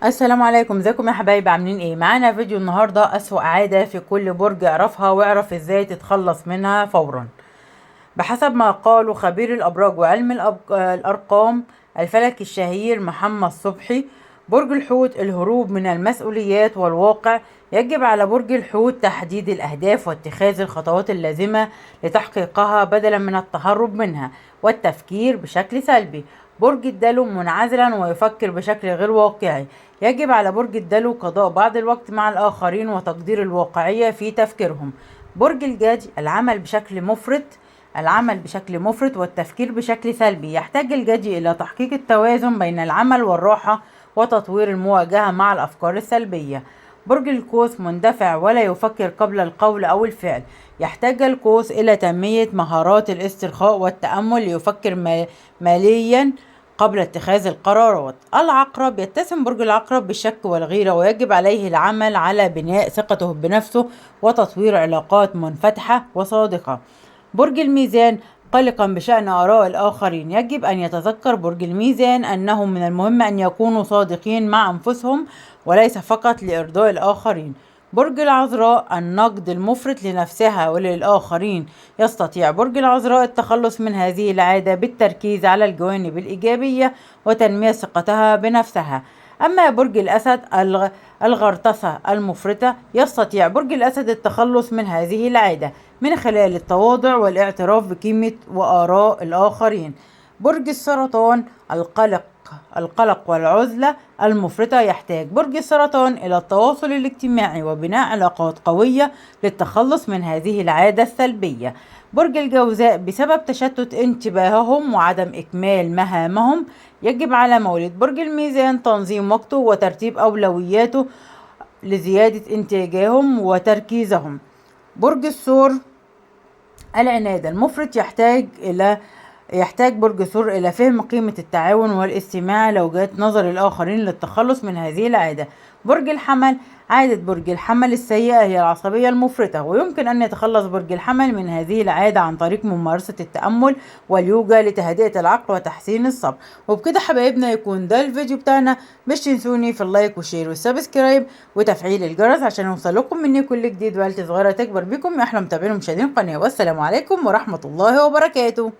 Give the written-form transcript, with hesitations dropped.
السلام عليكم، ازيكم يا حبايبي؟ عاملين ايه؟ معانا فيديو النهارده اسوأ عادة في كل برج اعرفها واعرف ازاي تتخلص منها فورا. بحسب ما قاله خبير الابراج وعلم الارقام الفلكي الشهير محمد صبحي، برج الحوت الهروب من المسؤوليات والواقع. يجب على برج الحوت تحديد الاهداف واتخاذ الخطوات اللازمة لتحقيقها بدلا من التهرب منها والتفكير بشكل سلبي. برج الدلو منعزلا ويفكر بشكل غير واقعي. يجب على برج الدلو قضاء بعض الوقت مع الآخرين وتقدير الواقعية في تفكيرهم. برج الجدي العمل بشكل مفرط والتفكير بشكل سلبي. يحتاج الجدي إلى تحقيق التوازن بين العمل والراحة وتطوير المواجهة مع الأفكار السلبية. برج القوس مندفع ولا يفكر قبل القول أو الفعل. يحتاج القوس إلى تنمية مهارات الاسترخاء والتأمل ليفكر ماليا قبل اتخاذ القرارات. العقرب يتسم برج العقرب بالشك والغيرة، ويجب عليه العمل على بناء ثقته بنفسه وتطوير علاقات منفتحة وصادقة. برج الميزان قلقا بشأن آراء الآخرين. يجب أن يتذكر برج الميزان أنه من المهم أن يكونوا صادقين مع أنفسهم وليس فقط لإرضاء الآخرين. برج العذراء النقد المفرط لنفسها وللآخرين. يستطيع برج العذراء التخلص من هذه العادة بالتركيز على الجوانب الإيجابية وتنمية ثقتها بنفسها. أما برج الأسد الغرطسة المفرطة، يستطيع برج الأسد التخلص من هذه العادة من خلال التواضع والاعتراف بقيمة وآراء الآخرين. برج السرطان القلق والعزلة المفرطة. يحتاج برج السرطان إلى التواصل الاجتماعي وبناء علاقات قوية للتخلص من هذه العادة السلبية. برج الجوزاء بسبب تشتت انتباههم وعدم إكمال مهامهم. يجب على مواليد برج الميزان تنظيم وقته وترتيب أولوياته لزيادة إنتاجهم وتركيزهم. برج الثور العناد المفرط. يحتاج برج الثور إلى فهم قيمة التعاون والاستماع لوجهات نظر الآخرين للتخلص من هذه العادة. برج الحمل عادة برج الحمل السيئة هي العصبية المفرطة، ويمكن أن يتخلص برج الحمل من هذه العادة عن طريق ممارسة التأمل واليوجا لتهدئة العقل وتحسين الصبر. وبكده حبايبنا يكون ده الفيديو بتاعنا. مش تنسوني في اللايك والشير والسبسكرايب وتفعيل الجرس عشان يوصل لكم مني كل جديد، وعيلتي صغيرة تكبر بكم يا أحلى متابعين ومشاهدين القناة. والسلام عليكم ورحمة الله وبركاته.